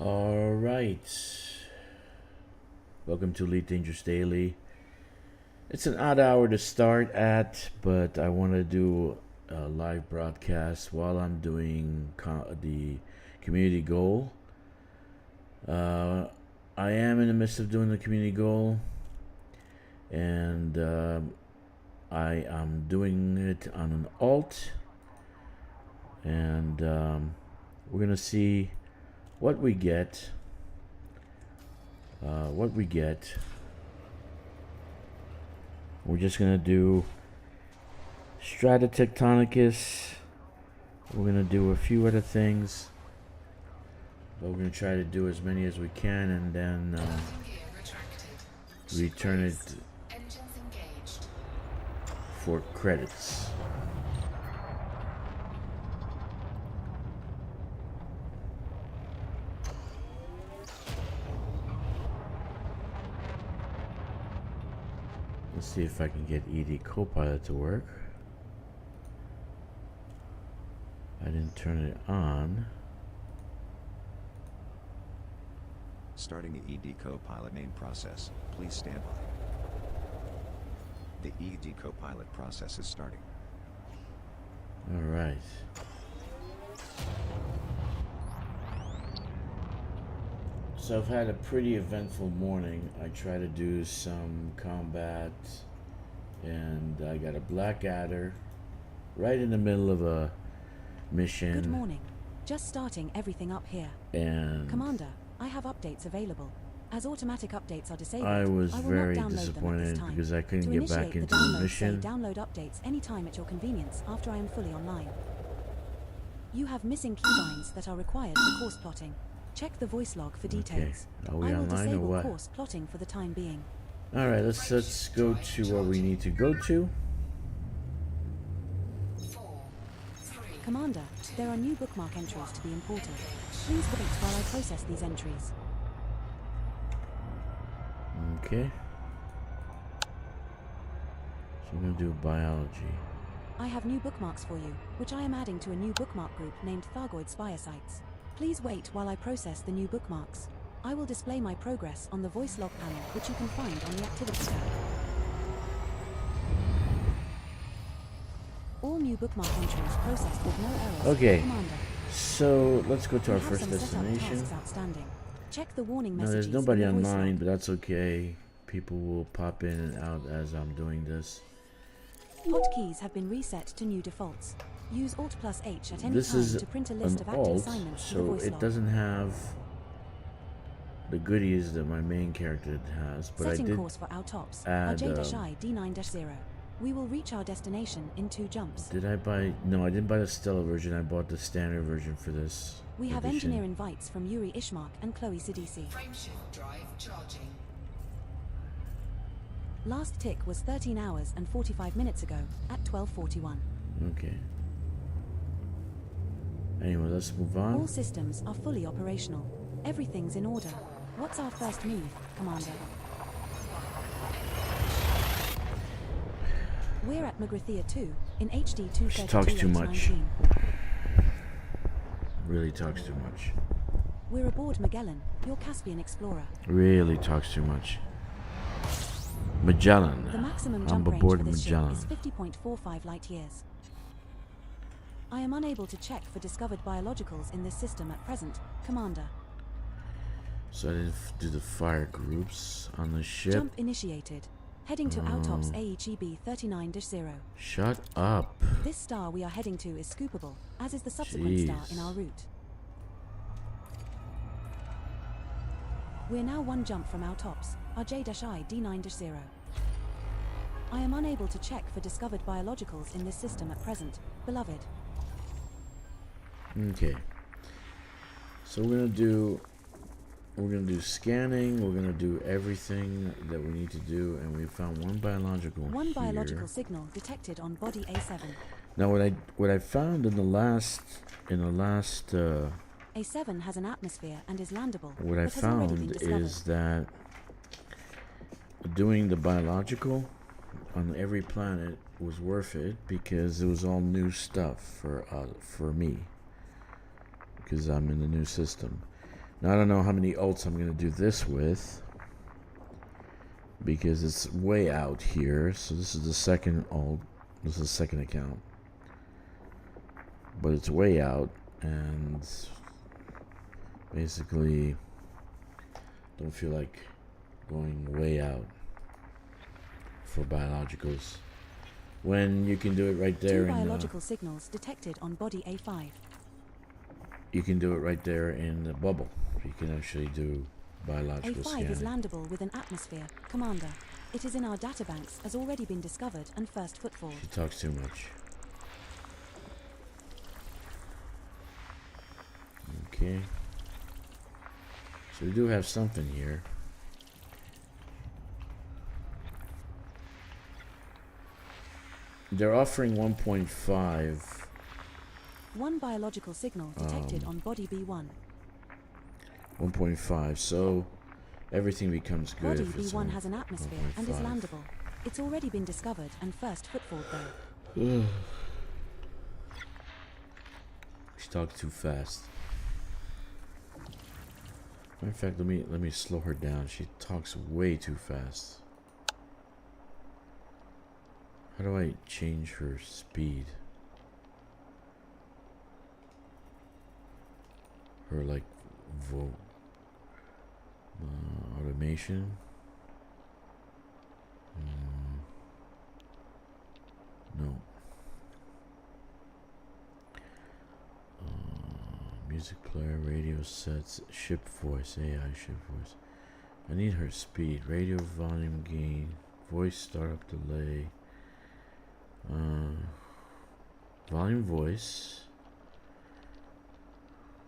Alright. Welcome to Elite Dangerous Daily. It's an odd hour to start at, but I want to do a live broadcast while I'm doing the community goal. I am in the midst of doing the community goal, and I am doing it on an alt, and we're going to see what we get. We're just gonna do Stratotectonicus. We're gonna do a few other things, but we're gonna try to do as many as we can, and then return it for credits. Let's see if I can get ED Copilot to work. I didn't turn it on. Starting the ED Copilot main process. Please stand by. The ED Copilot process is starting. All right. So I've had a pretty eventful morning. I try to do some combat, and I got a Blackadder right in the middle of a mission. Good morning. Just starting everything up here. And Commander, I have updates available. As automatic updates are disabled, I was will very not download disappointed them at this time. because I couldn't To get back initiate into the the download, mission. say download updates anytime at your convenience after I am fully online. You have missing keybinds that are required for course plotting. Check the voice log for details. Are we I will online or disable what? course plotting for the time being. All right, let's go to where we need to go to. Commander, there are new bookmark entries to be imported. Please wait while I process these entries. Okay. So we're gonna do biology. I have new bookmarks for you, which I am adding to a new bookmark group named Thargoid Spiresites. Please wait while I process the new bookmarks. I will display my progress on the voice log panel, which you can find on the Activity tab. All new bookmark entries processed with no errors. Okay. Commander. So let's go to our We have first some setup destination. tasks outstanding. Check the warning Now messages. there's nobody in the voice online, log. but that's okay. People will pop in and out as I'm doing this. Hotkeys have been reset to new defaults. Use Alt+H at any This time is to print a list an of active alt, assignments to the so voice it log. doesn't have the goodies that my main character has, but Setting I did course for our tops, add, RJ-I D9-0. We will reach our destination in 2 jumps. Did I buy? No, I didn't buy the Stella version. I bought the standard version for this. We have edition. engineer invites from Yuri Ishmak and Chloe Sidisi. Frameshift drive charging. Last tick was 13 hours and 45 minutes ago at 12:41. Okay. Anyway, let's move All on. systems are fully operational. Everything's in order. What's our first move, Commander? We're at Magrathea 2 in HD 232 She talks too much. 19. Really talks too much. We're aboard Magellan, your Caspian explorer. Really talks too much. Magellan. The maximum I'm jump range aboard for this ship Magellan. is 50.45 light years. I am unable to check for discovered biologicals in this system at present, Commander. So I didn't do the fire groups on the ship. Jump initiated. Heading to Autops AEGB 39-0. Shut up. This star we are heading to is scoopable, as is the subsequent star in our route. We're now 1 jump from Autops, RJ-I D9-0. I am unable to check for discovered biologicals in this system at present, beloved. Okay. So we're gonna do scanning. We're gonna do everything that we need to do, and we found one biological. One here. biological signal detected on body A7. Now what I found in the last A7 has an atmosphere and is landable. what I but has already been found discovered. is that doing the biological on every planet was worth it because it was all new stuff for me because I'm in the new system. Now I don't know how many ults I'm gonna do this with, because it's way out here. So this is the second ult. This is the second account, but it's way out, and basically don't feel like going way out for biologicals when you can do it right there. Two biological signals detected on body A5. You can do it right there in the bubble. You can actually do biological A5 scanning. is landable with an atmosphere, Commander. It is in our databanks, has already been discovered, and first footfall. She talks too much. Okay. So we do have something here. They're offering 1.5. One biological signal detected on body B1. 1.5. So everything becomes good. Body if it's B1 has an atmosphere and is 1.5. landable. It's already been discovered and first footfall though. She talks too fast. Matter of fact, let me slow her down. She talks way too fast. How do I change her speed? Her like automation. No. Music player, radio sets, ship voice, AI ship voice. I need her speed. Radio volume gain, voice startup delay. Volume voice.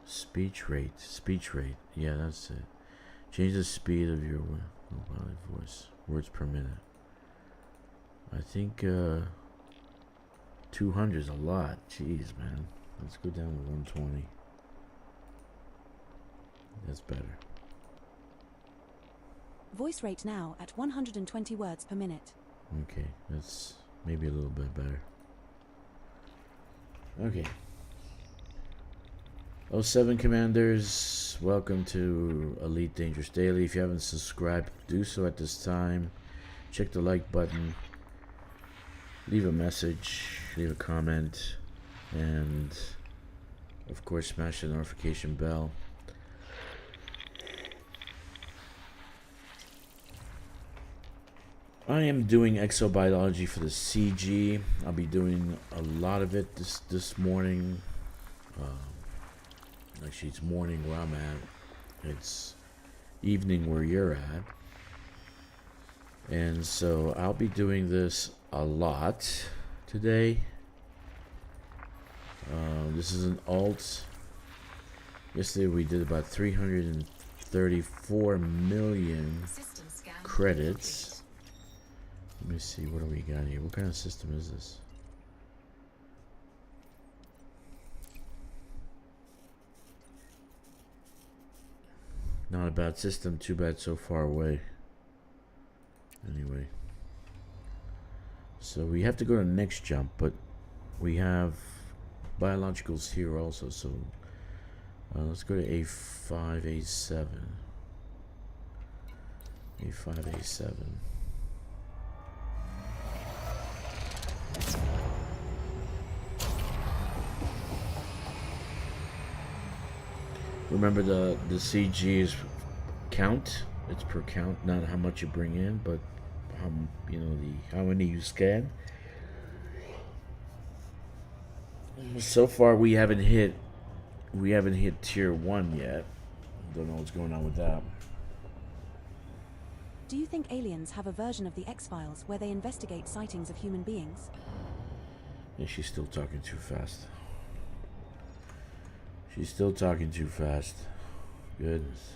Speech rate. Yeah, that's it. Change the speed of your mobile voice. Words per minute. I think 200 is a lot. Jeez, man. Let's go down to 120. That's better. Voice rate now at 120 words per minute. Okay, that's maybe a little bit better. Okay. 07 Commanders, welcome to Elite Dangerous Daily. If you haven't subscribed, do so at this time. Check the like button. Leave a message, leave a comment, and of course smash the notification bell. I am doing Exobiology for the CG. I'll be doing a lot of it this morning. Actually, it's morning where I'm at. It's evening where you're at. And so I'll be doing this a lot today. This is an alt. Yesterday we did about 334 million credits. Let me see, what do we got here? What kind of system is this? Not a bad system, too bad so far away. Anyway. So we have to go to the next jump, but we have biologicals here also, so let's go to A5, A7. A5, A7. Remember the CG is count. It's per count, not how much you bring in, but how how many you scan. So far we haven't hit tier 1 yet. Don't know what's going on with that. Do you think aliens have a version of the X-Files where they investigate sightings of human beings? Yeah, she's still talking too fast. She's still talking too fast. Goodness.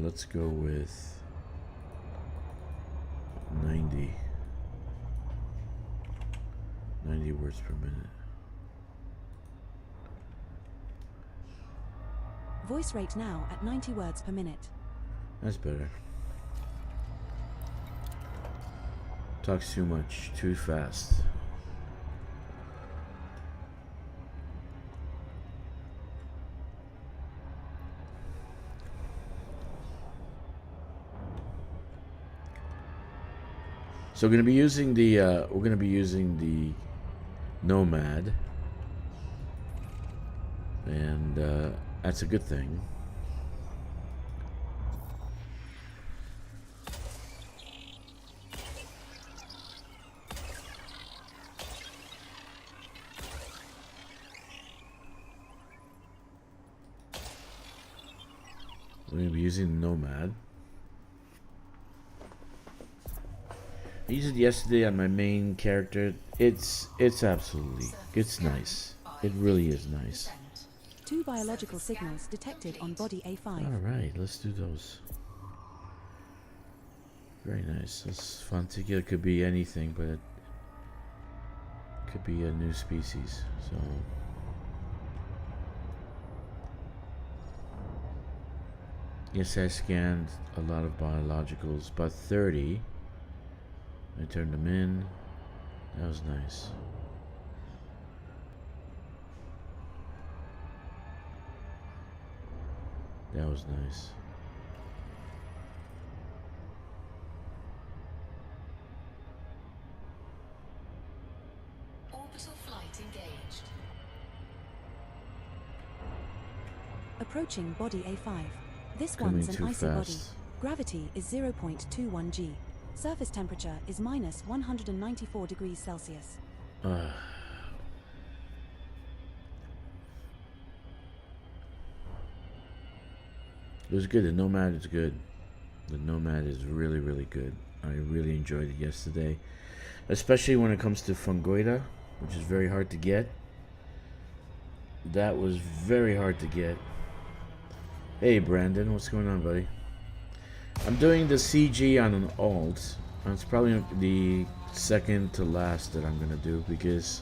Let's go with 90 words per minute. Voice rate now at 90 words per minute. That's better. Talks too much, too fast. So we're gonna be using the Nomad, and that's a good thing. We're gonna be using the Nomad. I used it yesterday on my main character. It's absolutely, it's nice. It really is nice. 2 biological signals detected on body A5. Alright, let's do those. Very nice. It's fun to get. It could be anything, but it could be a new species. So yes, I scanned a lot of biologicals, about 30. I turned them in. That was nice. That was nice. Orbital flight engaged. Approaching body A5. This Coming one's an too icy body. fast. Gravity is 0.21 g. Surface temperature is minus 194 degrees Celsius. It was good. The Nomad is good. The Nomad is really, really good. I really enjoyed it yesterday, especially when it comes to Fungoida, which is very hard to get. That was very hard to get. Hey Brandon, what's going on, buddy? I'm doing the CG on an alt. It's probably the second to last that I'm gonna do because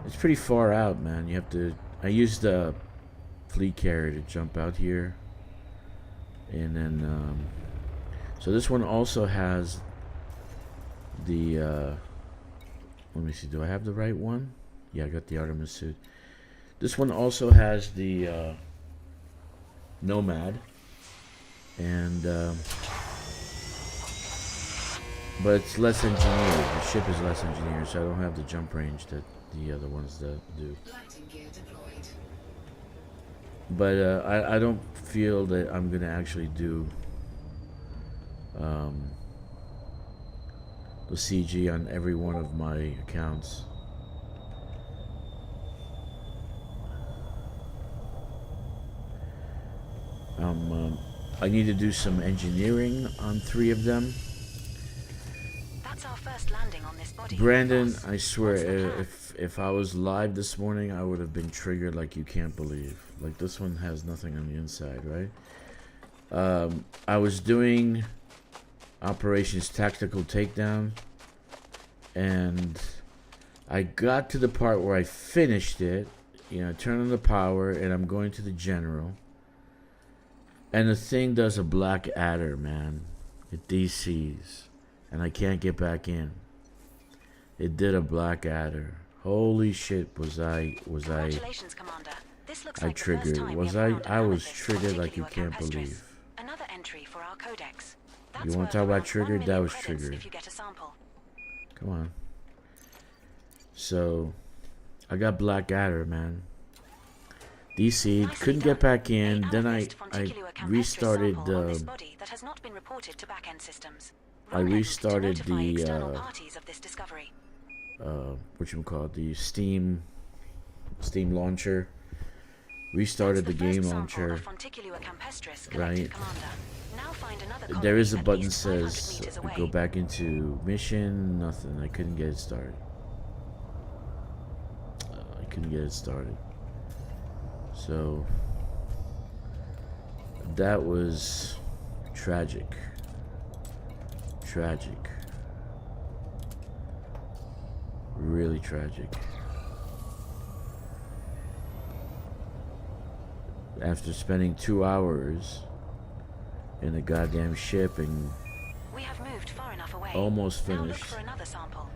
it's pretty far out, man. You have to. I used the fleet carrier to jump out here, and then so this one also has the. Let me see. Do I have the right one? Yeah, I got the Artemis suit. This one also has the Nomad, and but it's less engineered. The ship is less engineered, so I don't have the jump range that the other ones that do. Lighting gear deployed. But I don't feel that I'm gonna actually do the CG on every one of my accounts. I need to do some engineering on 3 of them. That's our first landing on this body. Brandon, boss. I swear, What's the plan? if I was live this morning, I would have been triggered like you can't believe. Like this one has nothing on the inside, right? I was doing Operations Tactical Takedown, and I got to the part where I finished it. You know, turn on the power, and I'm going to the general. And the thing does a black adder, man. It DCs. And I can't get back in. It did a black adder. Holy shit, Congratulations, Commander. This looks I like the triggered. first time Was we have found I an was amethyst triggered like you Particular can't Campestris. believe. Another entry for our codex. You That's wanna worth talk about around triggered? 1 That million was credits triggered. if you get a sample. Come on. So I got black adder, man. DC'd, Nicely couldn't done. get back in. A Then I amethyst Fonticular Campestris restarted sample on this body that has not been reported to backend systems. I Run him to restarted notify the, external parties of this discovery. whatchamacallit, the Steam launcher. Restarted the That's the game first launcher. sample of Fonticular Campestris collected, Right. Commander. Now find another There colony is a at button least 500 says meters away. go back into mission. Nothing. I couldn't get it started. So that was tragic. Really tragic. After spending 2 hours in the goddamn ship and We have moved far enough away. almost Now look finished. for another sample.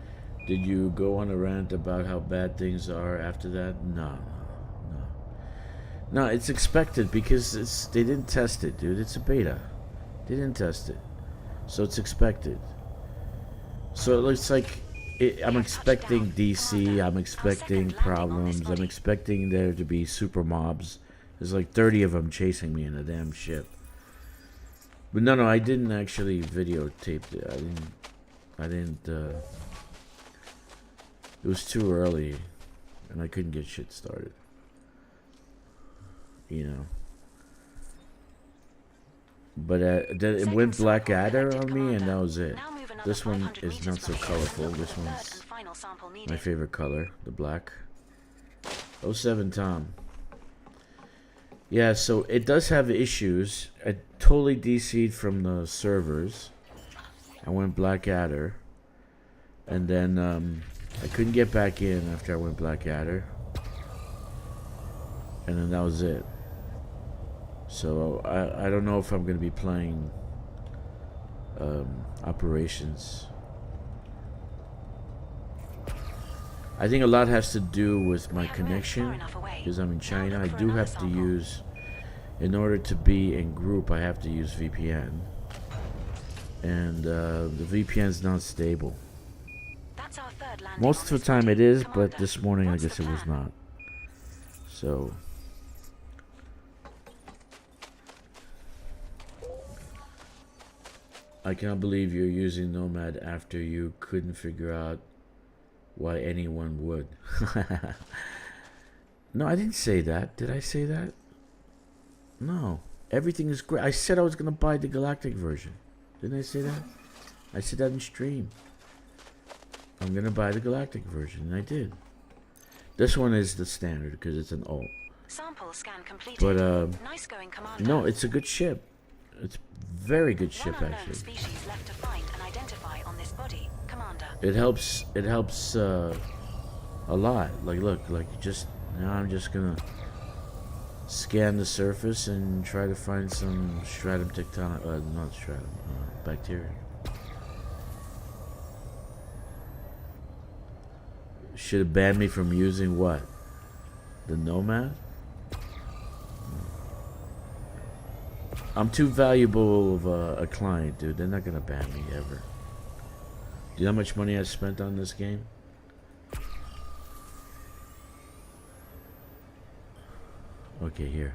Did you go on a rant about how bad things are after that? No. No, it's expected because they didn't test it, dude. It's a beta. They didn't test it. So it's expected. So it looks like I'm expecting DC. I'm expecting problems. I'm expecting there to be super mobs. There's like 30 of them chasing me in a damn ship. But no, I didn't actually videotape it. I didn't. It was too early, and I couldn't get shit started. You know. But then it went Blackadder on me, and that was it. This one is not so colorful. This one's my favorite color, the black. 07 Tom. Yeah, so it does have issues. I totally DC'd from the servers. I went Blackadder. And then I couldn't get back in after I went Blackadder. And then that was it. So I don't know if I'm going to be playing Operations. I think a lot has to do with my connection, because I'm in China. I do have to use, in order to be in group, I have to use VPN. And the VPN's not stable. Most of the time it is, but this morning I guess it was not. So I cannot believe you're using Nomad after you couldn't figure out why anyone would. No, I didn't say that. Did I say that? No. Everything is great. I said I was going to buy the Galactic version. Didn't I say that? I said that in stream. I'm going to buy the Galactic version, and I did. This one is the standard because it's an alt. Sample scan completed. But Nice going, Commander. no, it's a good ship. It's very good ship actually. Species left to find and identify on this body, Commander. It helps a lot. Like look, like just now I'm just gonna scan the surface and try to find some stratum tectonic, not stratum, bacteria. Should have banned me from using what? The Nomad? I'm too valuable of a client, dude. They're not gonna ban me ever. Do you know how much money I spent on this game? Okay, here.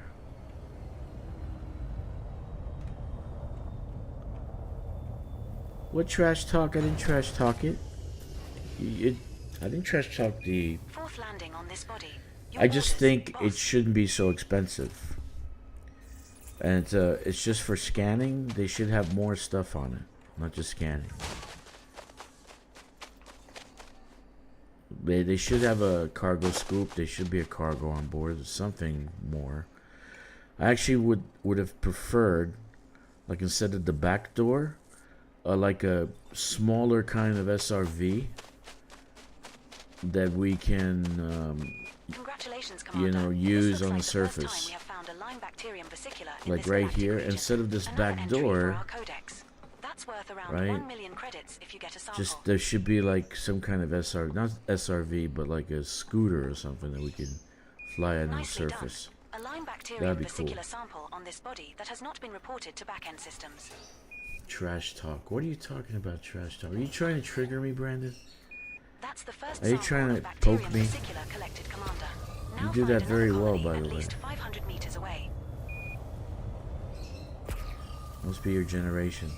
What trash talk? I didn't trash talk it. I didn't trash talk the... Fourth landing on this body. I just think it shouldn't be so expensive. And it's just for scanning. They should have more stuff on it, not just scanning. They should have a cargo scoop. There should be a cargo on board, or something more. I actually would have preferred, like instead of the back door, like a smaller kind of SRV that we can, you know, use on the surface. Like right here, instead of this back door, right? Just there should be like some kind of not SRV, but like a scooter or something that we can fly on the surface. That'd be cool. Trash talk. What are you talking about, trash talk? Are you trying to trigger me, Brandon? Are you trying to poke me? You do that very well, by the way. Must be your generation.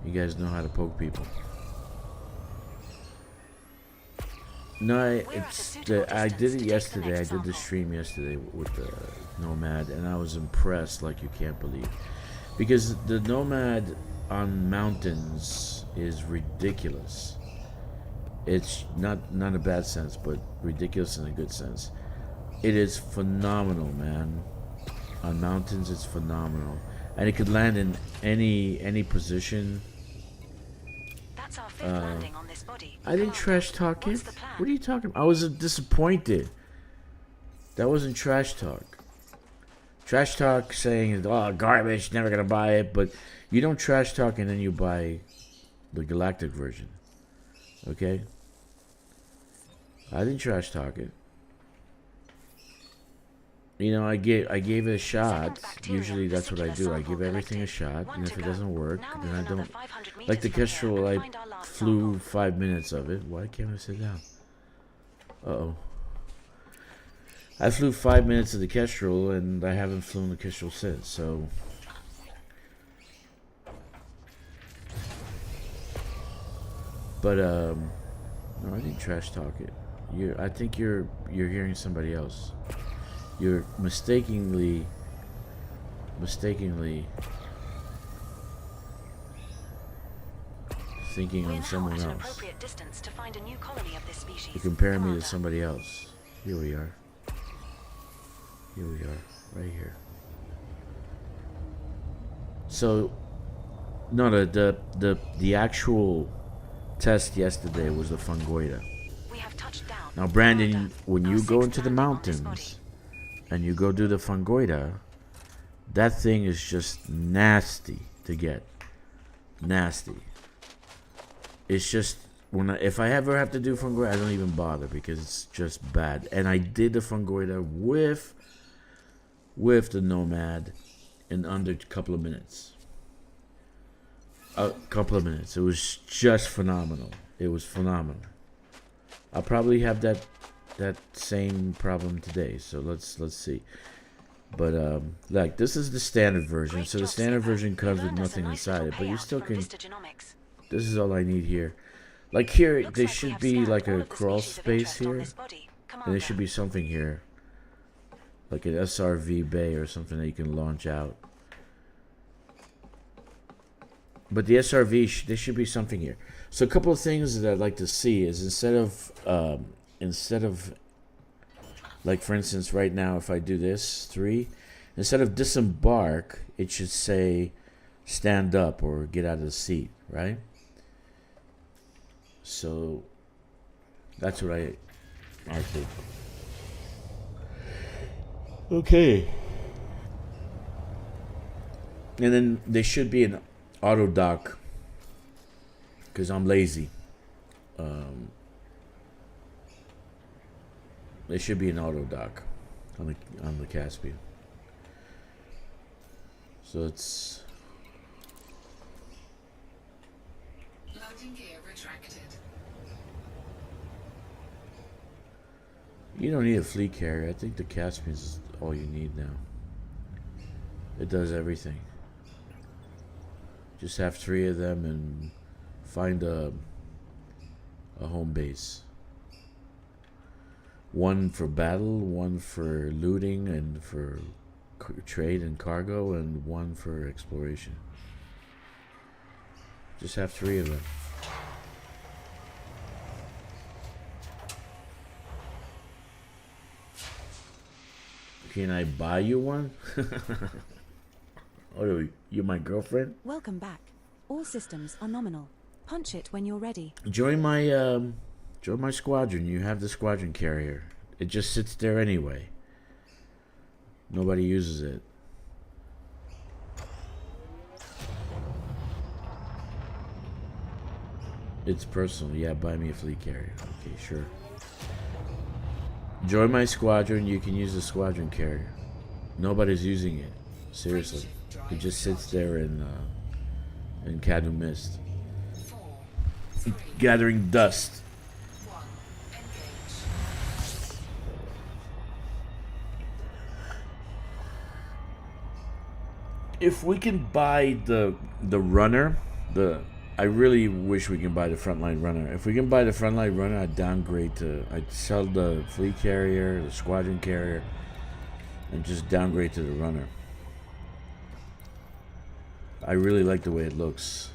You guys know how to poke people. No, I did it yesterday. I did the stream yesterday with the Nomad, and I was impressed like you can't believe. Because the Nomad on mountains is ridiculous. It's not a bad sense, but ridiculous in a good sense. It is phenomenal, man. On mountains, it's phenomenal. And it could land in any position. That's our fifth landing on this body. I didn't trash talk it. What are you talking about? I was disappointed. That wasn't trash talk. Trash talk saying, oh, garbage, never gonna buy it. But you don't trash talk and then you buy the Galactic version. Okay? I didn't trash talk it. You know, I gave it a shot. Usually that's what I do. I give everything a shot, and if it doesn't work, then I don't. Like the Kestrel, I flew 5 minutes of it. Why can't I sit down? Uh-oh. I flew 5 minutes of the Kestrel, and I haven't flown the Kestrel since, so... But, no, I didn't trash talk it. I think you're hearing somebody else. You're mistakenly thinking on someone else. You're comparing me to somebody else. Here we are. Right here. So, no, the actual test yesterday was the fungoida. Now, Brandon, when you go into the mountains and you go do the fungoida, that thing is just nasty to get. Nasty. It's just if I ever have to do fungoida, I don't even bother because it's just bad. And I did the fungoida with the Nomad in under a couple of minutes. A couple of minutes. It was just phenomenal. It was phenomenal. I'll probably have that same problem today. So let's see. But like this is the standard version. So the standard version comes with nothing inside it, but you still can. This is all I need here. Like here, there should be like a crawl space here, and there should be something here, like an SRV bay or something that you can launch out. But the SRV, there should be something here. So a couple of things that I'd like to see is instead of like for instance right now if I do this 3, instead of disembark, it should say stand up or get out of the seat, right? So that's what I think. Okay. And then there should be an auto dock because I'm lazy. There should be an auto dock on the Caspian. So it's Loading gear retracted. you don't need a fleet carrier. I think the Caspian is all you need now. It does everything. Just have 3 of them and find a home base. 1 for battle, 1 for looting and for trade and cargo, and 1 for exploration. Just have 3 of them. Can I buy you one? Oh, you're my girlfriend? Welcome back. All systems are nominal. Punch it when you're ready. Join my squadron. You have the squadron carrier. It just sits there anyway. Nobody uses it. It's personal. Yeah, buy me a fleet carrier. Okay, sure. Join my squadron. You can use the squadron carrier. Nobody's using it. Seriously. It just sits there in Cadu Mist. 4, 3, Gathering dust. 1. Engage. If we can buy the runner, I really wish we can buy the frontline runner. If we can buy the frontline runner, I'd sell the fleet carrier, the squadron carrier, and just downgrade to the runner. I really like the way it looks.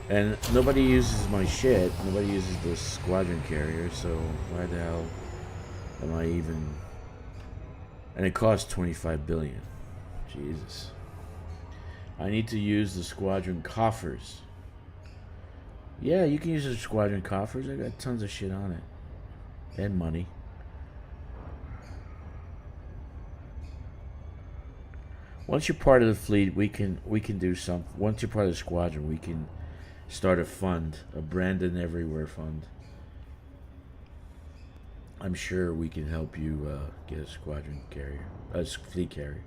And nobody uses my shit. Nobody uses the squadron carrier, so why the hell am I even... And it costs 25 billion. Jesus. I need to use the squadron coffers. Yeah, you can use the squadron coffers. I got tons of shit on it. And money. Once you're part of the fleet, we can do something. Once you're part of the squadron, we can start a fund, a Brandon Everywhere fund. I'm sure we can help you get a squadron carrier, a fleet carrier.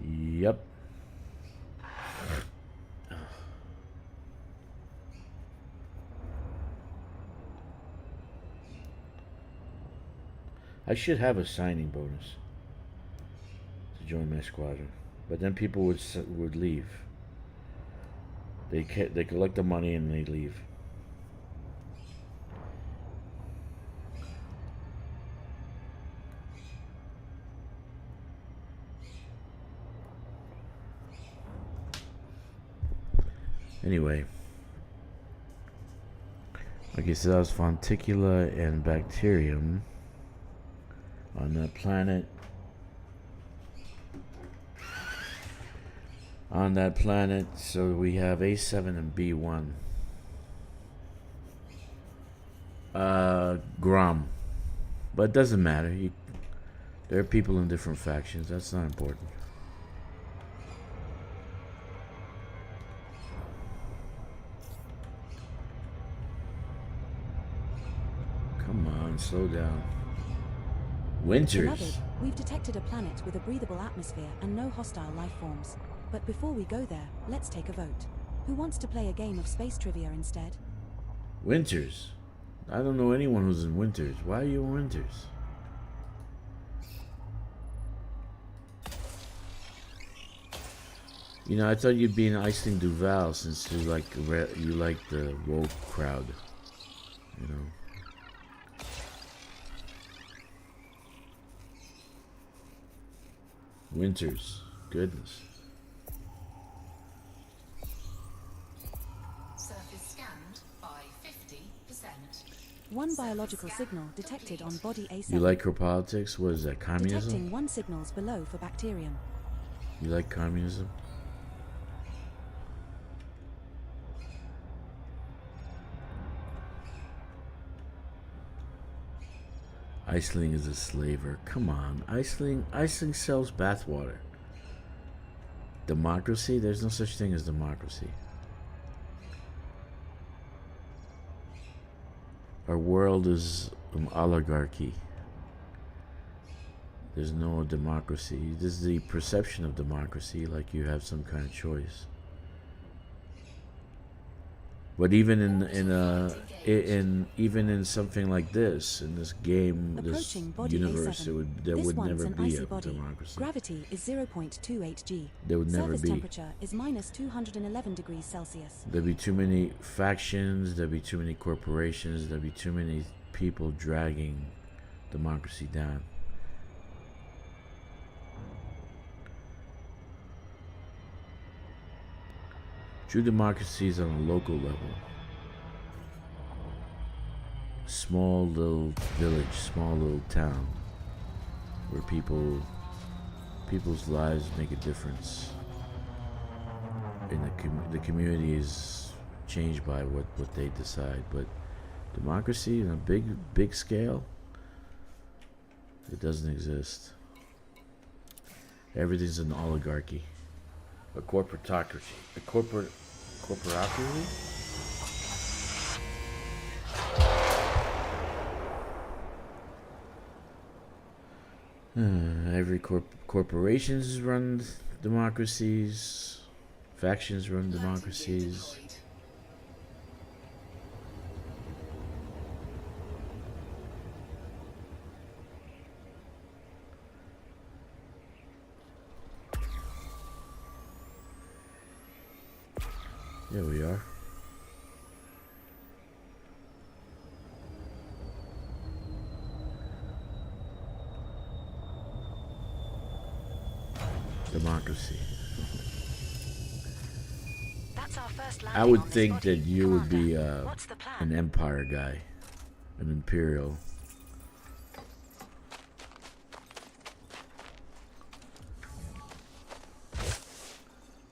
Yep. I should have a signing bonus to join my squadron, but then people would leave. They collect the money and they leave. Anyway, okay, so that was Fonticula and Bacterium on that planet. On that planet, so we have A7 and B1. Grom. But it doesn't matter. There are people in different factions. That's not important. Come on, slow down. Winters. Beloved, we've detected a planet with a breathable atmosphere and no hostile life forms. But before we go there, let's take a vote. Who wants to play a game of space trivia instead? Winters. I don't know anyone who's in Winters. Why are you in Winters? You know, I thought you'd be in Iceland Duval since you like the woke crowd. You know. Winters. Goodness. Surface scanned by 50%. One biological signal detected on body A7. You like her politics? What is that, communism? Detecting one signals below for bacterium. You like communism? Iceling is a slaver. Come on. Iceling sells bathwater. Democracy? There's no such thing as democracy. Our world is an oligarchy. There's no democracy. This is the perception of democracy, like you have some kind of choice. But even even in something like this, in this game, this universe, there would never be a democracy. Gravity is 0.28 g. There would never Surface be. temperature is minus 211 degrees Celsius. There'd be too many factions. There'd be too many corporations. There'd be too many people dragging democracy down. True democracy is on a local level. Small little village, small little town, where people's lives make a difference. And the community is changed by what they decide. But democracy on a big scale, it doesn't exist. Everything's an oligarchy. A corporatocracy. A corporatocracy? Every corporations run democracies. Factions run democracies. There we are. Democracy. That's our first I would think that you would be an empire guy, an imperial.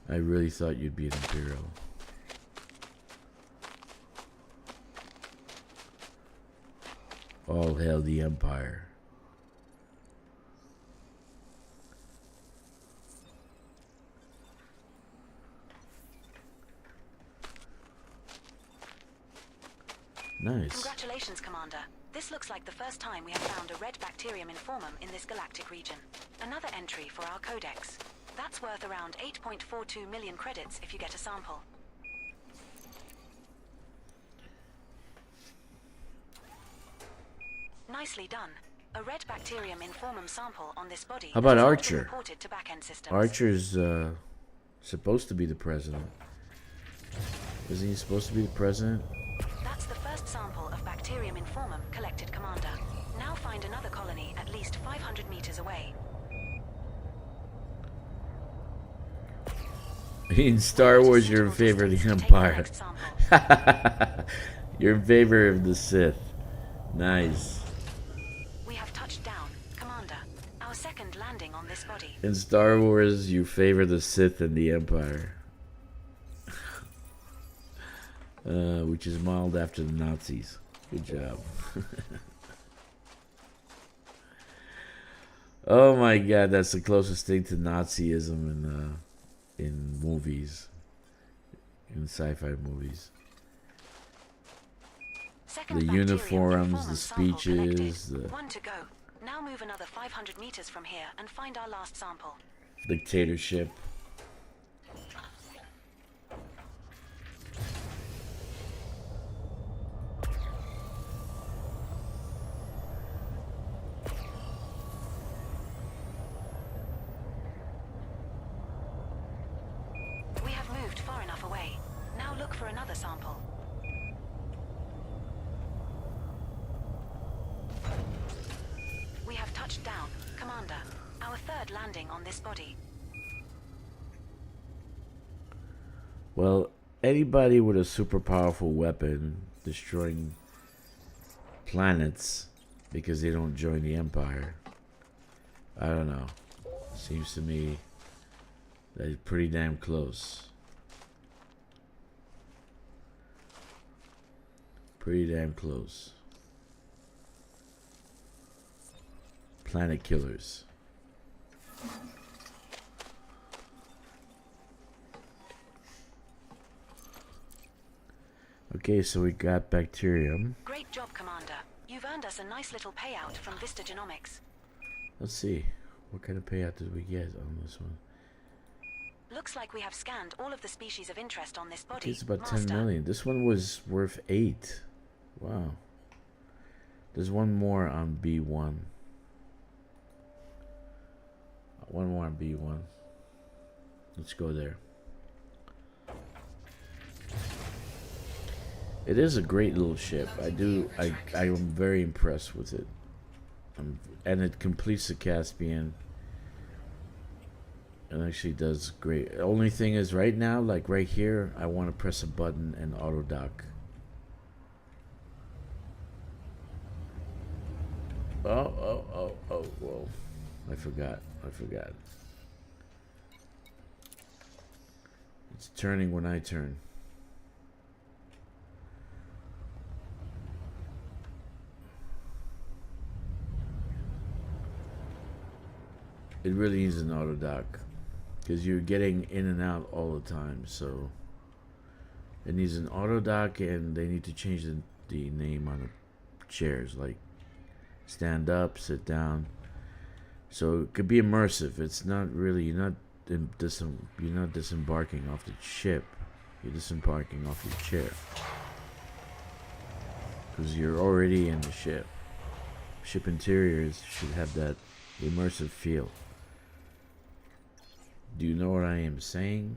I really thought you'd be an imperial. All hail the empire. Nice. Congratulations, Commander. This looks like the first time we have found a red bacterium informum in this galactic region. Another entry for our codex. That's worth around 8.42 million credits if you get a sample. Nicely done. A red bacterium informum sample on this body. How about has not been Archer? reported to back-end systems. Archer's supposed to be the president. Isn't he supposed to be the president? That's the first sample of bacterium informum collected, Commander. Now find another colony at least 500 meters away. In Star Wars, you're in favor of the Empire. You're in favor of the Sith. Nice. We have touched down, Commander. Our second landing on this body. In Star Wars, you favor the Sith and the Empire. Which is modeled after the Nazis. Good job. Oh my god, that's the closest thing to Nazism in movies. In sci-fi movies. Second The bacterium uniforms, informum the sample speeches, collected. the One to go. Now move another 500 meters from here and find our last sample. dictatorship. We have moved far enough away. Now look for another sample. We have touched down, Commander. Our third landing on this body. Well, anybody with a super powerful weapon destroying planets because they don't join the Empire, I don't know. Seems to me that it's pretty damn close. Pretty damn close. Planet killers. Okay, so we got bacterium. Great job, Commander. You've earned us a nice little payout from Vista Genomics. Let's see. What kind of payout did we get on this one? Looks like we have scanned all of the species of interest on this body. It's about Master. 10 million. This one was worth 8. Wow. There's one more on B1. One more on B1. Let's go there. It is a great little ship. I am very impressed with it. And it completes the Caspian. It actually does great. Only thing is right now, like right here, I want to press a button and auto dock. Oh, whoa. I forgot. It's turning when I turn. It really needs an auto dock because you're getting in and out all the time, so it needs an auto dock, and they need to change the name on the chairs, like stand up, sit down, so it could be immersive. It's not really, you're not disembarking off the ship, you're disembarking off your chair because you're already in the ship. Ship interiors should have that immersive feel. Do you know what I am saying?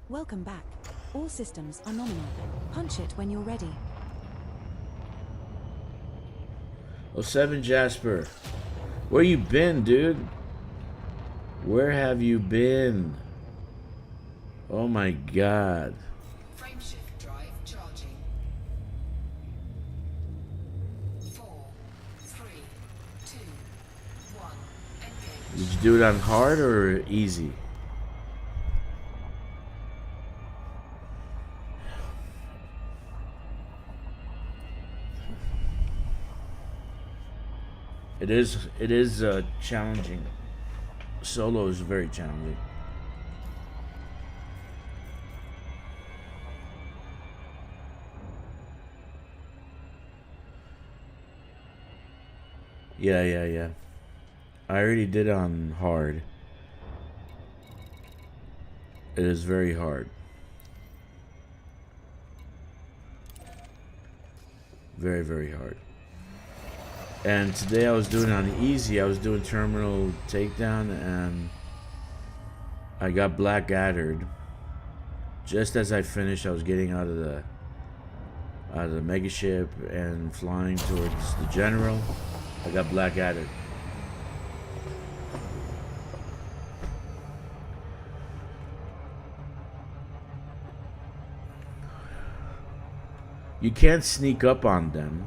Welcome back. All systems are nominal. Punch it when you're ready. 07 Jasper. Where you been, dude? Where have you been? Oh my god. Frameshift drive charging. 4, 3, 2, 1. Engage. Did you do it on hard or easy? It is challenging. Solo is very challenging. Yeah. I already did on hard. It is very hard. Very, very hard. And today I was doing it on easy. I was doing terminal takedown and I got blackaddered. Just as I finished, I was getting out of the mega ship and flying towards the general. I got blackaddered. You can't sneak up on them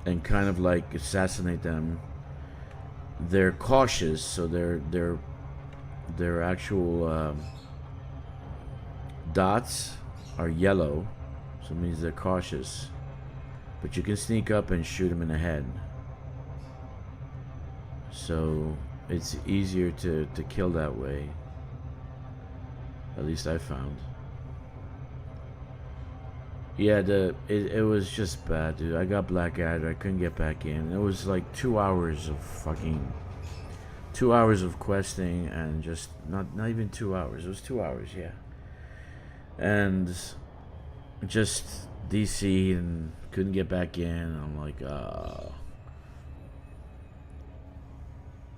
and kind of like assassinate them. They're cautious, so their actual dots are yellow, so it means they're cautious. But you can sneak up and shoot them in the head, so it's easier to kill that way. At least I found. Yeah, it was just bad, dude. I got blackadder. I couldn't get back in. It was like 2 hours of fucking 2 hours of questing and just not even 2 hours. It was 2 hours, yeah. And just DC and couldn't get back in. I'm like,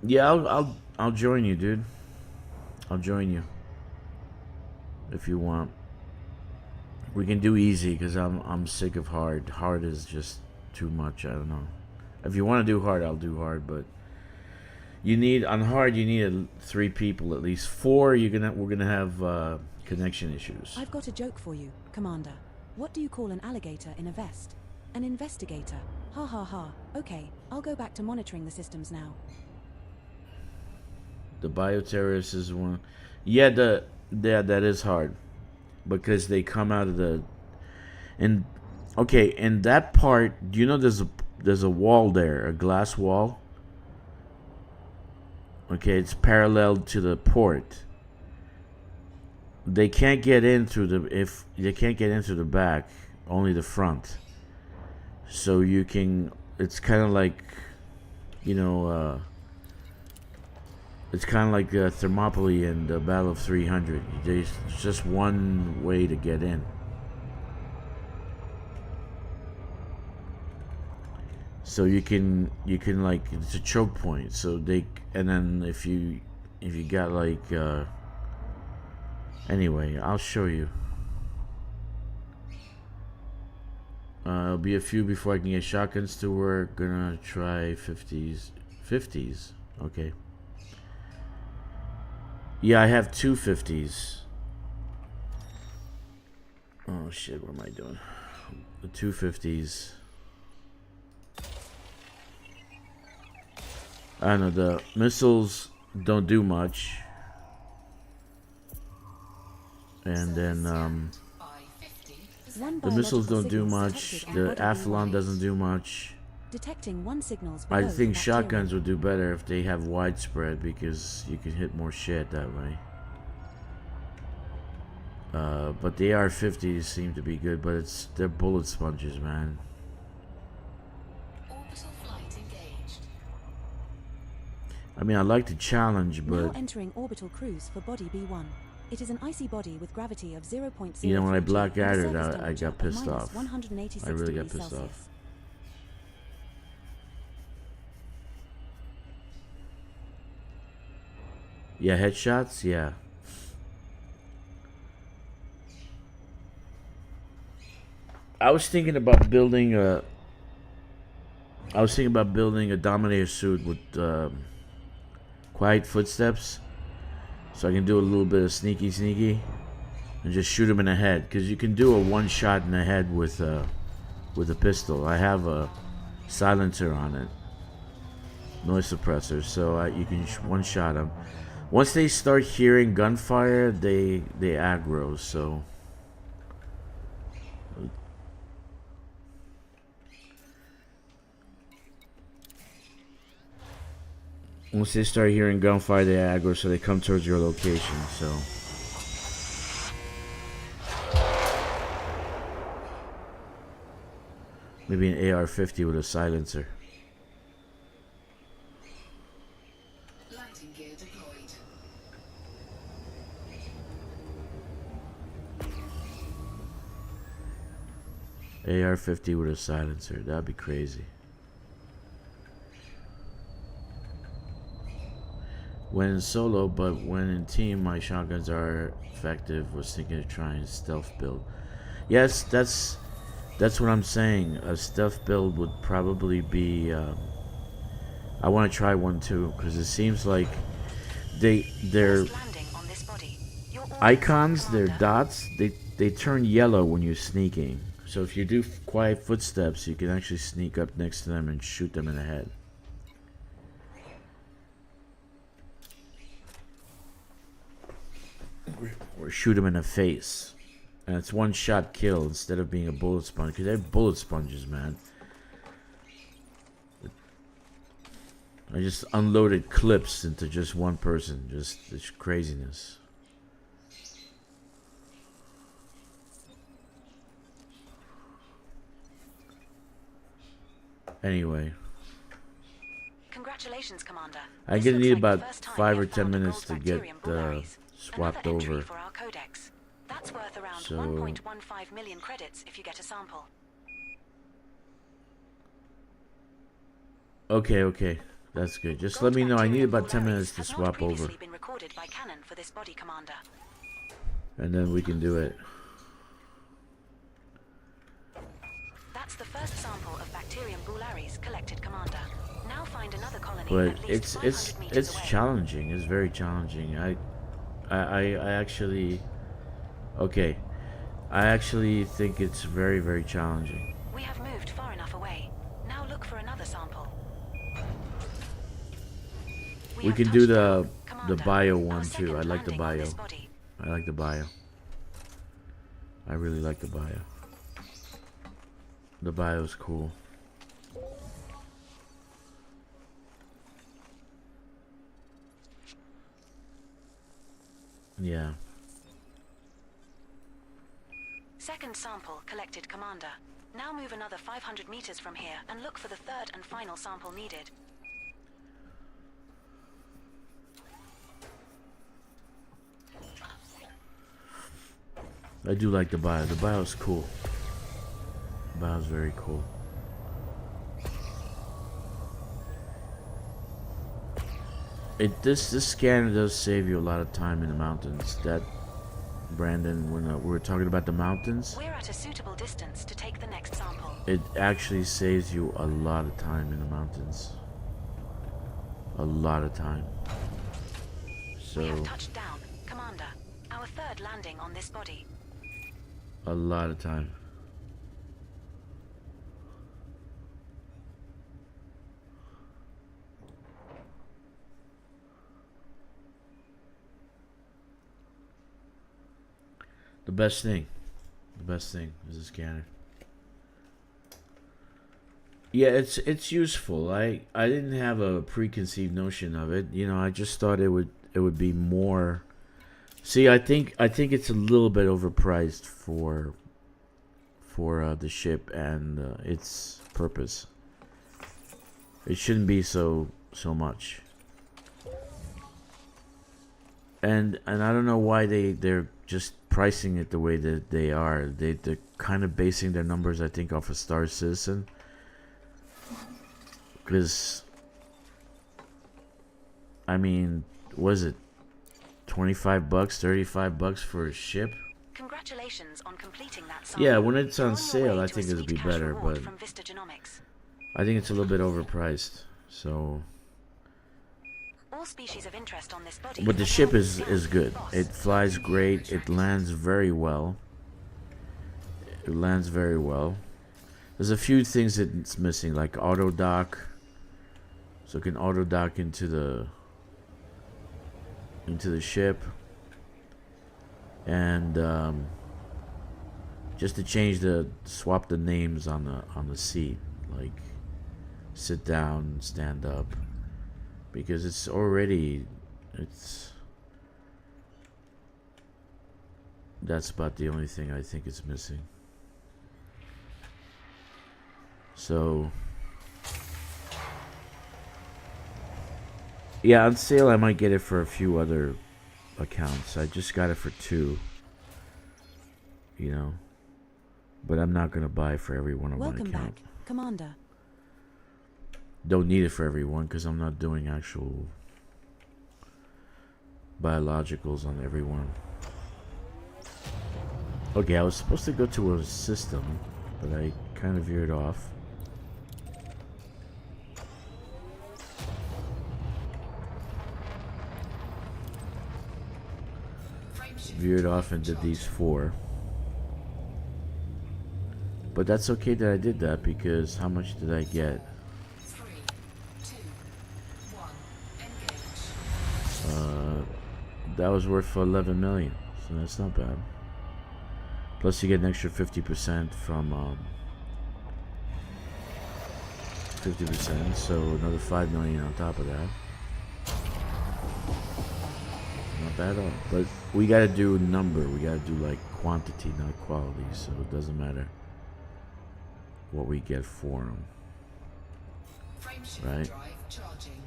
yeah, I'll join you, dude. I'll join you if you want. We can do easy because I'm sick of hard. Hard is just too much. I don't know. If you want to do hard, I'll do hard. But you need on hard. You need 3 people at least. 4. We're gonna have connection issues. I've got a joke for you, Commander. What do you call an alligator in a vest? An investigator. Ha ha ha. Okay, I'll go back to monitoring the systems now. The bioterrorist is one. Yeah, that is hard. Because they come out of the, and okay, in that part, do you know there's a wall there, a glass wall. Okay, it's parallel to the port. They can't get in through the back, only the front. So you can. It's kind of like, it's kind of like Thermopylae in the Battle of 300. There's just one way to get in. So you can like, it's a choke point. So and then if you got like anyway, I'll show you. It'll be a few before I can get shotguns to work. Gonna try 50s. Okay. Yeah, I have 2 50s. Oh shit, what am I doing? The 2 50s. I don't know, the missiles don't do much. And then the missiles don't do much. The Athlon doesn't do much. Detecting 1 signals I below think the shotguns would do better if they have widespread because you can hit more shit that way. But the AR-50s seem to be good, but they're bullet sponges, man. Orbital flight engaged. I mean, I like the challenge, Now but entering orbital cruise for body B1. It is an icy body with gravity of 0.0. you know, when I blackaddered, I got pissed off. I really got pissed Celsius. off. Yeah, headshots, yeah. I was thinking about building a Dominator suit with quiet footsteps, so I can do a little bit of sneaky, and just shoot him in the head. Because you can do a 1 shot in the head with a pistol. I have a silencer on it, noise suppressor, so you can 1 shot them. Once they start hearing gunfire, they aggro. So once they start hearing gunfire, they aggro. So they come towards your location. So maybe an AR-50 with a silencer. AR-50 with a silencer. That'd be crazy. When in solo, but when in team, my shotguns are effective. Was thinking of trying stealth build. Yes, that's what I'm saying. A stealth build would probably be. I want to try one too, because it seems like their icons, their dots, they turn yellow when you're sneaking. So if you do quiet footsteps, you can actually sneak up next to them and shoot them in the head. Or shoot them in the face. And it's one shot kill instead of being a bullet sponge. Because they're bullet sponges, man. I just unloaded clips into just one person. Just this craziness. Anyway. Congratulations, Commander. I'm gonna need about 5 or 10 minutes to get swapped over. For our codex. That's worth around So 1.15 million credits if you get a sample. Okay. That's good. Just let me know. I need about 10 minutes to swap over. Been recorded by Canon for this body, Commander. And then we can do it. That's the first sample of bacterium bullaris collected, Commander. Now find another colony But at least 500 meters it's away. challenging. It's very challenging. I actually okay. I actually think it's very, very challenging. We have moved far enough away. Now look for another sample. We can do the bio one too. I like the bio. I like the bio. I really like the bio. The bio's cool. Yeah. Second sample collected, Commander. Now move another 500 meters from here and look for the third and final sample needed. I do like the bio. The bio's cool. The bio's very cool. This scanner does save you a lot of time in the mountains. That Brandon, when we were talking about the mountains, We're at a suitable distance to take the next sample. it actually saves you a lot of time in the mountains. A lot of time. So We have touched down, Commander. Our third landing on this body. a lot of time. The best thing is a scanner. Yeah, it's useful. I didn't have a preconceived notion of it. You know, I just thought it would be more. See, I think it's a little bit overpriced for the ship and its purpose. It shouldn't be so much. And I don't know why they're just pricing it the way that they are. They're kind of basing their numbers, I think, off of Star Citizen. Because, I mean, was it $25, $35 for a ship? Congratulations on completing that sample. Yeah, when it's You're on your sale, way I to a think it'll sweet be cash better, reward but from Vista Genomics. I think it's a little bit overpriced. So, All species of interest on this body. but the have ship now is been good. boss. It flies great. It lands very well. It lands very well. There's a few things that it's missing, like auto dock. So it can auto dock into the ship, and just to swap the names on the seat, like sit down, stand up, because that's about the only thing I think is missing. So yeah, on sale I might get it for a few other accounts. I just got it for 2. You know. But I'm not gonna buy for everyone on one Welcome account. back, Commander. Don't need it for everyone because I'm not doing actual biologicals on everyone. Okay, I was supposed to go to a system, but I kind of veered off. Veered off and did these 4. But that's okay that I did that because how much did I get? 3, 2, 1, engage. That was worth 11 million, so that's not bad. Plus you get an extra 50% from 50%, so another 5 million on top of that. Not bad at all. But we gotta do number. We gotta do like quantity, not quality. So it doesn't matter what we get for them. Frameshift Right. drive charging.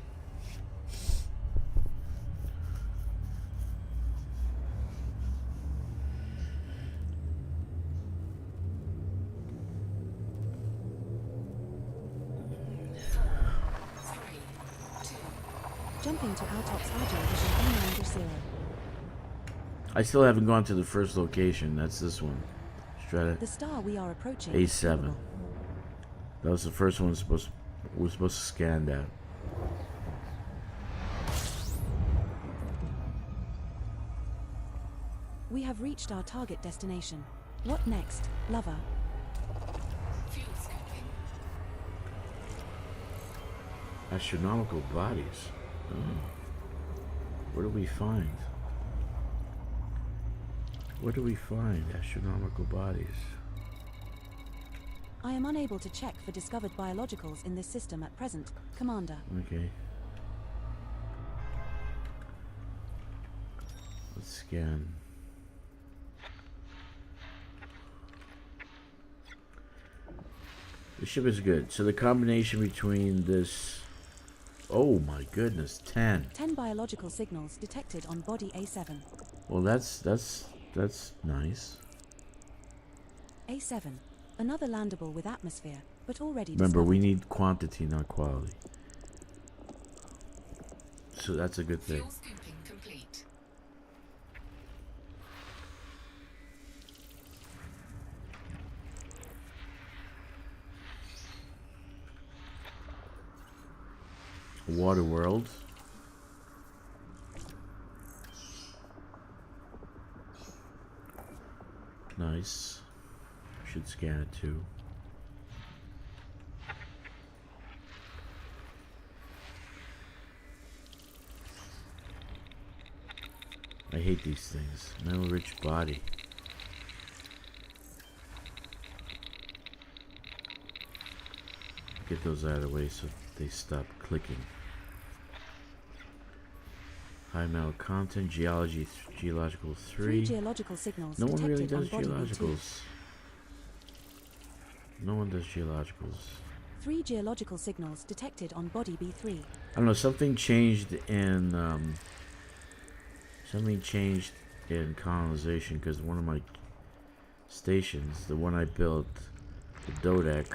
Jumping to Autops Agile Vision E90. I still haven't gone to the first location. That's this one. The star we are approaching. A7. That was the first one we're supposed to scan that. We have reached our target destination. What next, lover? Fuel scooping. Astronomical bodies. Oh. What do we find? What do we find? Astronomical bodies. I am unable to check for discovered biologicals in this system at present, Commander. Okay. Let's scan. The ship is good. So the combination between this... Oh my goodness, 10. 10 biological signals detected on body A7. Well, that's nice. A7. Another landable with atmosphere, but already Remember, we discovered. need quantity, not quality. So that's a good thing. Fuel scooping complete. Water world. Nice. Should scan it too. I hate these things. Metal rich body. Get those out of the way so they stop clicking. High metal content, geological 3. 3 geological signals No one really detected does on body B2. geologicals. No one does geologicals. 3 geological signals detected on body B3. I don't know, something changed in colonization because one of my stations, the one I built, the Dodec,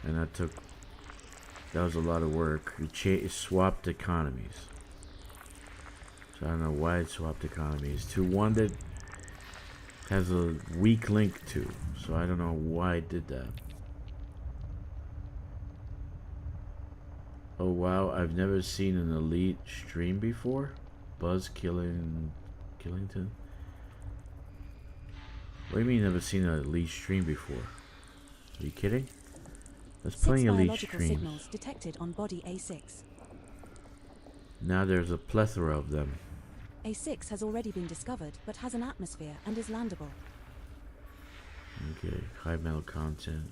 and that was a lot of work. It swapped economies. So I don't know why it swapped economies to one that has a weak link to. So I don't know why it did that. Oh wow, I've never seen an elite stream before. Buzz Killington. What do you mean never seen an elite stream before? Are you kidding? There's 6 plenty of elite biological streams. signals detected on body A6. Now there's a plethora of them. A6 has already been discovered, but has an atmosphere and is landable. Okay, high metal content.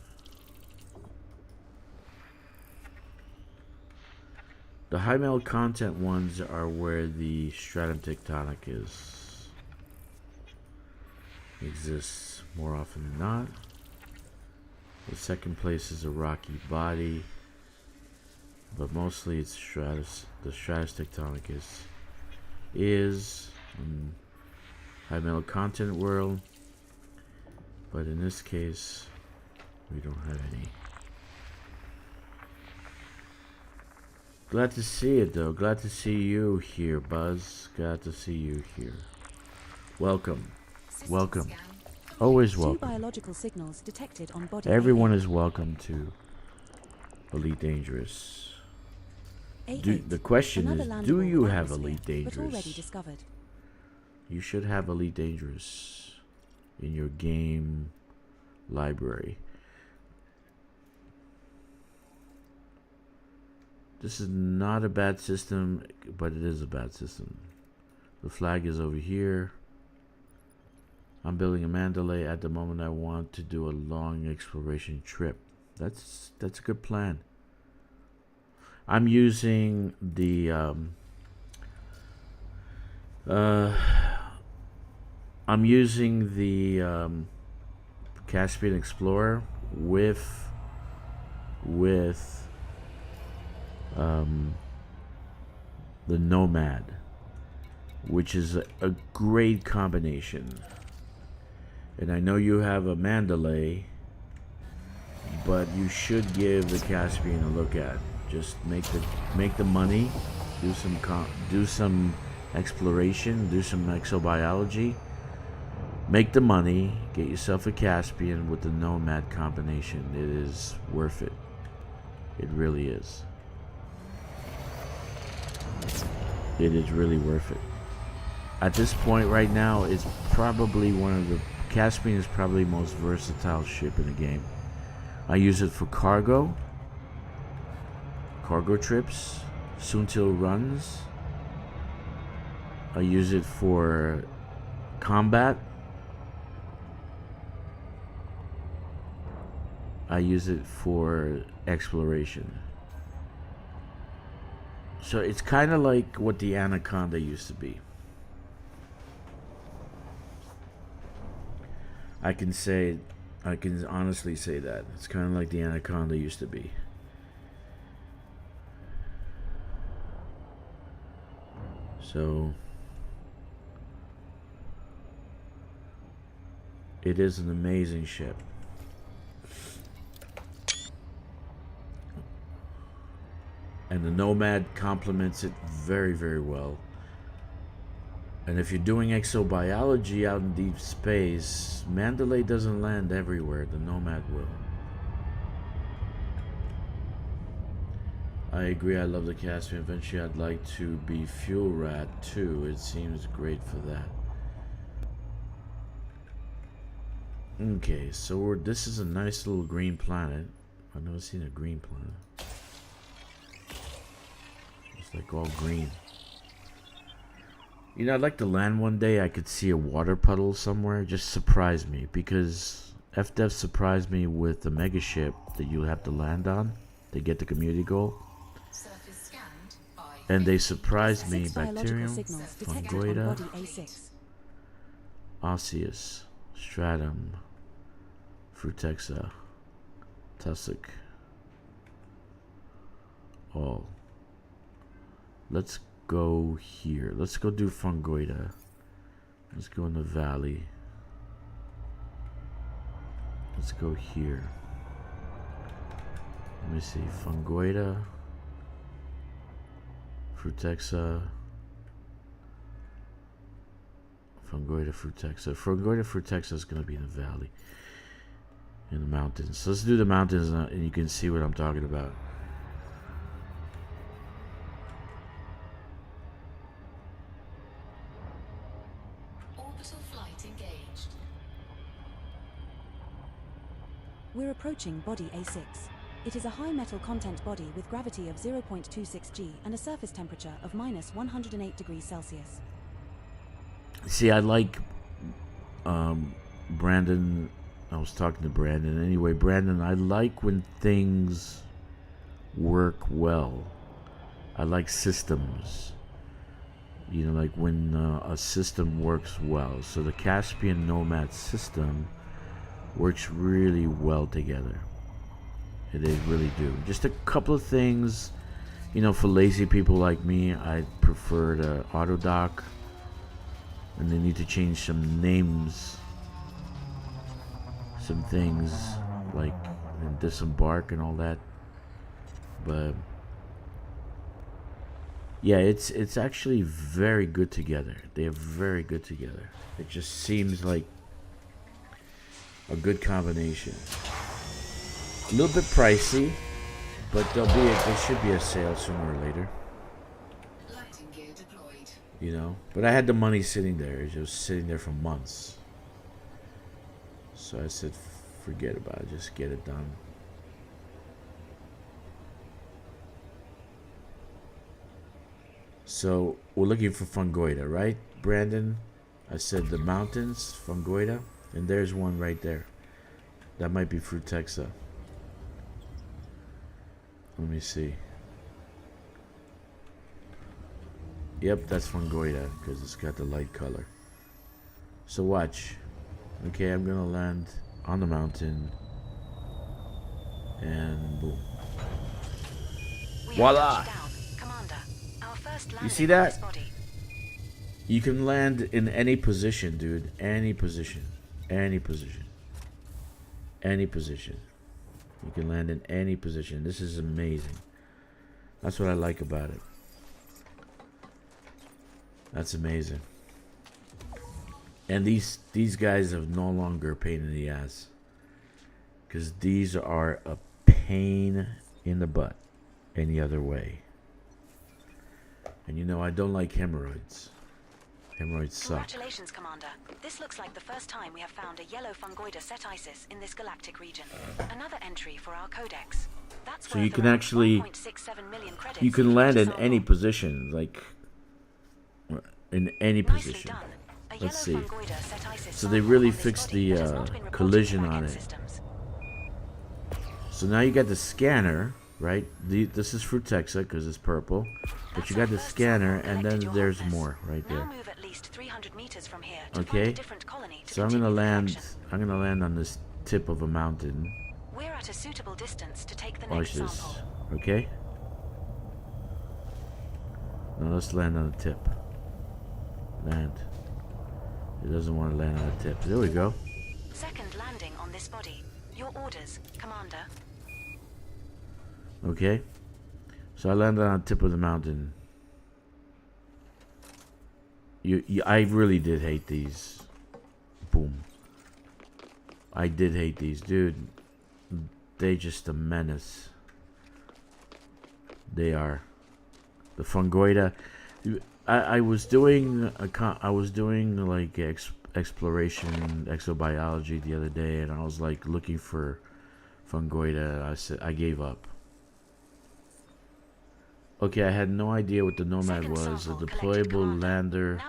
The high metal content ones are where the stratum tectonic exists more often than not. The second place is a rocky body, but mostly it's the stratus tectonic is high metal content world. But in this case, we don't have any. Glad to see it though. Glad to see you here, Buzz. Glad to see you here. Welcome. System Welcome. scan. Always Two welcome. biological signals detected on body. Everyone A8. is welcome to Elite Dangerous. A8. The question Another is, landable do you with have atmosphere, Elite but already Dangerous? discovered. You should have Elite Dangerous in your game library. This is not a bad system, but it is a bad system. The flag is over here. I'm building a Mandalay. At the moment, I want to do a long exploration trip. That's a good plan. I'm using the Caspian Explorer with the Nomad, which is a great combination. And I know you have a Mandalay, but you should give the Caspian a look at. Just make the money, do some exploration, do some exobiology. Make the money, get yourself a Caspian with the Nomad combination. It is worth it. It really is. It is really worth it. At this point right now, it's probably Caspian is probably the most versatile ship in the game. I use it for cargo trips, soon till runs. I use it for combat. I use it for exploration. So it's kind of like what the Anaconda used to be. I can honestly say that. It's kind of like the Anaconda used to be. So it is an amazing ship. And the Nomad complements it very, very well. And if you're doing exobiology out in deep space, Mandalay doesn't land everywhere. The Nomad will. I agree. I love the Caspian. Eventually, I'd like to be fuel rat too. It seems great for that. Okay, so this is a nice little green planet. I've never seen a green planet. It's like all green. You know, I'd like to land one day. I could see a water puddle somewhere. Just surprise me, because FDev surprised me with the mega ship that you have to land on to get the community goal. Surface scanned by And they surprised me. Six biological Bacterium, signals detected on Fungoida, body A6. Osseous, Stratum, Frutexa, Tussock. All. Let's go here. Let's go do Fungoida. Let's go in the valley. Let's go here. Let me see. Fungoida, Frutexa, Fungoida, Frutexa is going to be in the valley, in the mountains. So let's do the mountains, and you can see what I'm talking about. orbital flight engaged. We're approaching body A6. It is a high metal content body with gravity of 0.26 g and a surface temperature of minus 108 degrees Celsius. See, I like Brandon. I was talking to Brandon. Anyway, Brandon, I like when things work well. I like systems. You know, like when a system works well. So the Caspian Nomad system works really well together. They really do. Just a couple of things, you know, for lazy people like me, I prefer the auto dock, and they need to change some names some things like disembark and all that. But yeah, it's actually very good together. They are very good together. It just seems like a good combination. A little bit pricey, but there should be a sale sooner or later. Lighting gear deployed. You know, but I had the money sitting there. It was sitting there for months. So I said, forget about it. Just get it done. So we're looking for fungoida, right, Brandon? I said the mountains, fungoida, and there's one right there. That might be Frutexa. Let me see. Yep, that's fungoida because it's got the light color. So watch. Okay, I'm gonna land on the mountain, and boom. Voila! You see that? You can land in any position, dude. Any position. Any position. Any position. You can land in any position. This is amazing. That's what I like about it. That's amazing. And these guys are no longer a pain in the ass. Because these are a pain in the butt any other way. And you know, I don't like hemorrhoids. Hemorrhoids suck. Congratulations, Commander. This looks like the first time we have found a yellow fungoida set ISIS in this galactic region. Another entry for our codex. That's so you can actually, you can land in any position, like in any position. Let's see. So they really fixed the collision on it. So now you got the scanner, right? This is Frutexa because it's purple. But you got the scanner, and then there's more right there. Okay. So I'm gonna land. I'm gonna land on this tip of a mountain. We're at a suitable distance to take the Watch next this. sample. Okay. Now let's land on the tip. Land. It doesn't want to land on the tip. There we go. Second landing on this body. Your orders, Commander. Okay. So I landed on the tip of the mountain. I really did hate these. Boom. I did hate these, dude. They just a menace. They are. The fungoida. I was doing like exploration, exobiology the other day, and I was like looking for fungoida. I said I gave up. Okay, I had no idea what the Nomad was. A deployable lander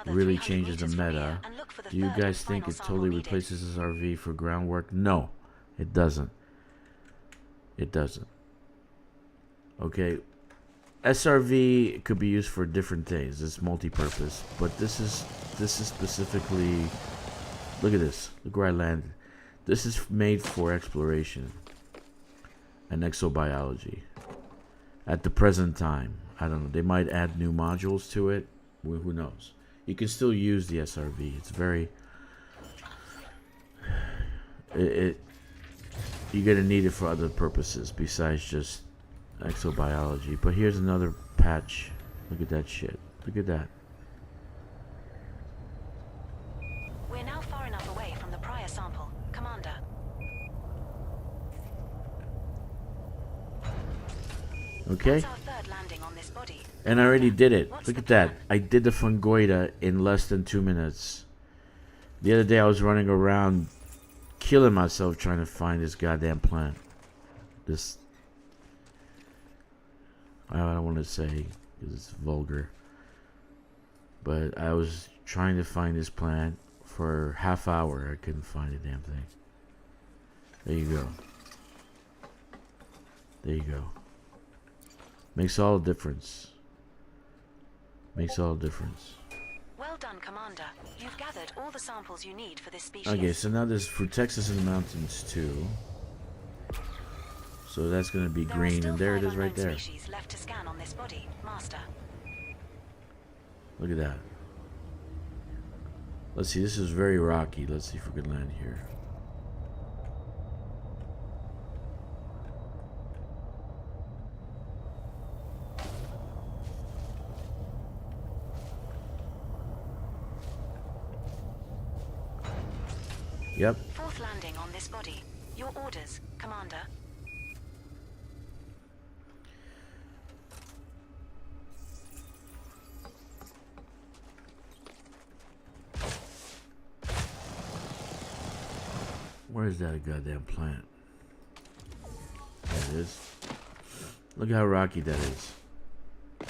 really changes the meta. Do you guys think it totally replaces SRV for groundwork? No, it doesn't. It doesn't. Okay, SRV could be used for different things. It's multi-purpose, but this is specifically. Look at this. Look where I landed. This is made for exploration and exobiology. At the present time, I don't know. They might add new modules to it. Who knows? You can still use the SRV. It's very. You're gonna need it for other purposes besides just exobiology. But here's another patch. Look at that shit. Look at that. We're now far enough away from the prior sample, Commander. Okay. That's our third landing on this body. And I already did it. Look at that. I did the fungoida in less than 2 minutes. The other day I was running around killing myself trying to find this goddamn plant. This. I don't want to say because it's vulgar. But I was trying to find this plant for half hour. I couldn't find the damn thing. There you go. There you go. Makes all the difference. Makes all the difference. Well done, Commander. You've gathered all the samples you need for this species. Okay, so now there's Frutexus in the mountains too. So that's gonna be green, and there it is right there. Species left to scan on this body, Master. Look at that. Let's see, this is very rocky. Let's see if we can land here. Yep. Fourth landing on this body. Your orders, Commander. Where's that goddamn plant? There it is. Look how rocky that is.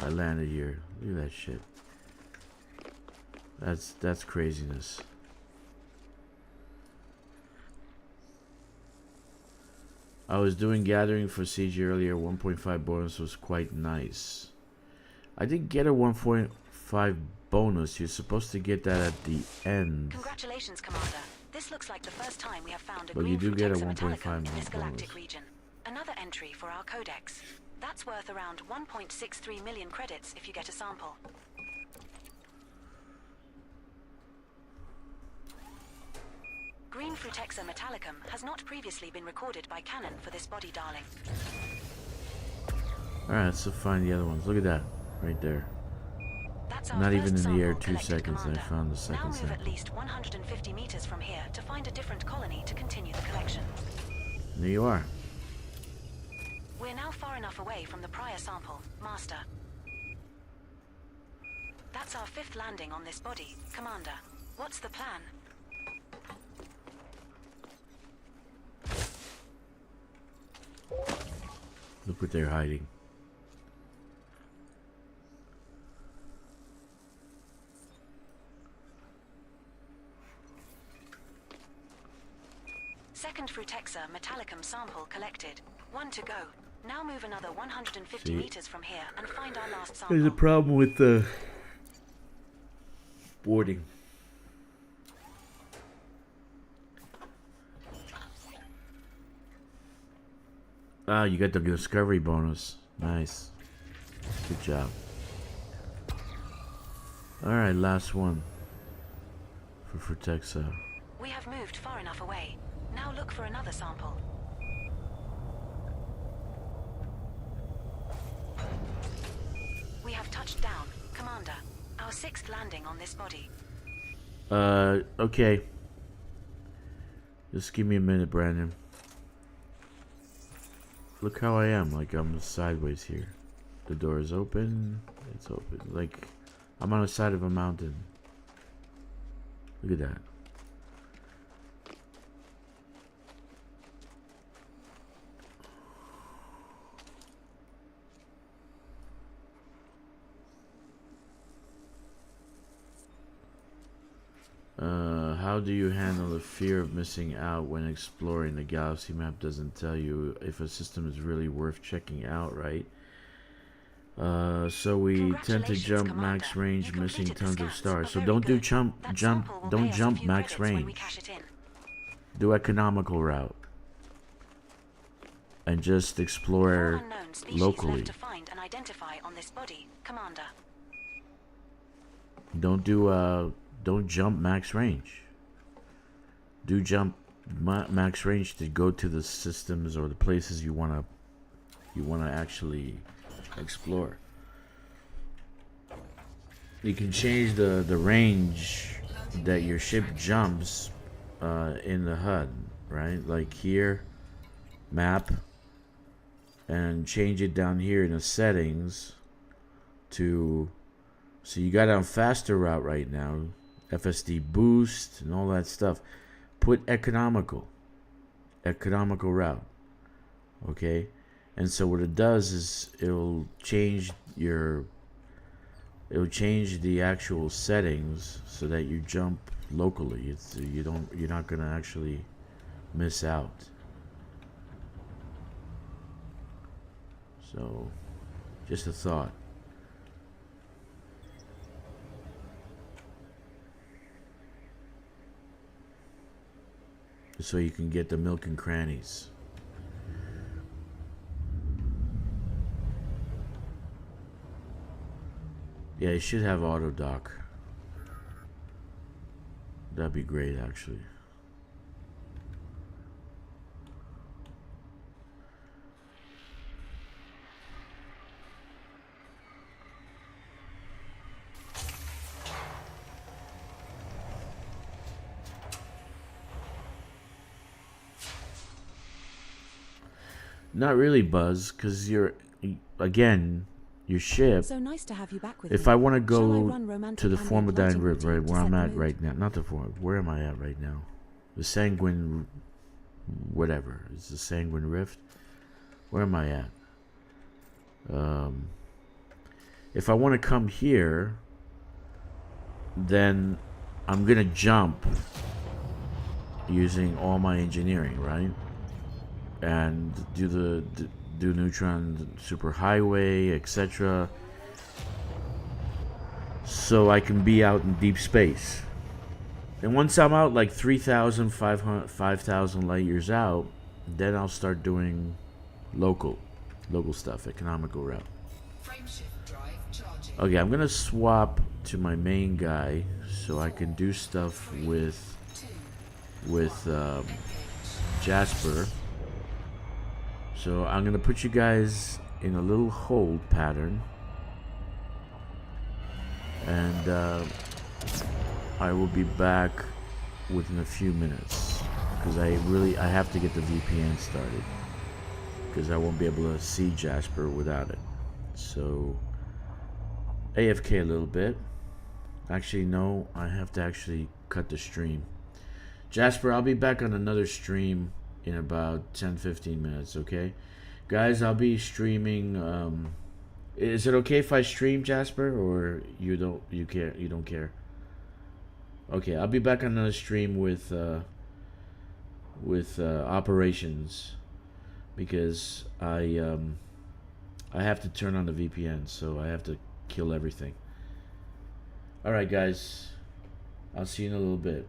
I landed here. Look at that shit. That's craziness. I was doing gathering for siege earlier. 1.5 bonus was quite nice. I didn't get a 1.5 bonus. You're supposed to get that at the end. Congratulations, Commander. This looks like the first time we have found a But green you do get a Frutexa 1.5 Metallicum in this bonus. galactic region. Another entry for our codex. That's worth around 1.63 million credits if you get a sample. Green Frutexa Metallicum has not previously been recorded by Canon for this body, darling. Alright, let's find the other ones. Look at that. Right there. That's our Not even first in the air sample 2 collected, seconds and I Commander. found the Now second move sample. at least 150 meters from here to find a different colony to continue the collection. There you are. We're now far enough away from the prior sample, Master. That's our fifth landing on this body, Commander. What's the plan? Look what they're hiding. Second Frutexa Metallicum sample collected. 1 to go. Now move another 150 See? meters from here and find our last sample. There's a problem with the boarding. Ah, you got the discovery bonus. Nice. Good job. Alright, last one. For Frutexa. We have moved far enough away. Now look for another sample. We have touched down, Commander. Our sixth landing on this body. Okay. Just give me a minute, Brandon. Look how I am. Like, I'm sideways here. The door is open. It's open. Like, I'm on the side of a mountain. Look at that. How do you handle the fear of missing out when exploring? The galaxy map doesn't tell you if a system is really worth checking out, right? So we tend to jump max range, missing tons of stars. So don't do don't jump max range. Do economical route. And just explore locally. To find and identify on this body, Commander. Don't jump max range. Do jump max range to go to the systems or the places you wanna actually explore. You can change the range that your ship jumps in the HUD, right? Like here, map, and change it down here in the settings to. So you got on faster route right now, FSD boost and all that stuff. Put economical route, okay? And so what it does is it'll change the actual settings so that you jump locally. You're not gonna actually miss out. So, just a thought. So you can get the milk and crannies. Yeah, it should have auto dock. That'd be great, actually. Not really, Buzz, because again, your ship. So nice to have you back with If me. I want to Shall I go run romantic to the ambient Formidine lighting Rift, routine right to where set I'm the at mood? right now, not the Form. Where am I at right now? The Sanguine, whatever. It's the Sanguine Rift. Where am I at? If I want to come here, then I'm gonna jump using all my engineering, right? And do neutron superhighway, etc. So I can be out in deep space. And once I'm out like 5,000 light years out, then I'll start doing local stuff, economical route. Frameshift drive charging. Okay, I'm gonna swap to my main guy so I can do stuff with 2. Jasper. So I'm gonna put you guys in a little hold pattern, and I will be back within a few minutes because I have to get the VPN started because I won't be able to see Jasper without it. So AFK a little bit. Actually, no, I have to actually cut the stream. Jasper, I'll be back on another stream in about 10-15 minutes, okay? Guys, I'll be streaming. Is it okay if I stream, Jasper, or you don't care? Okay, I'll be back on another stream with operations because I have to turn on the VPN, so I have to kill everything. All right, guys. I'll see you in a little bit.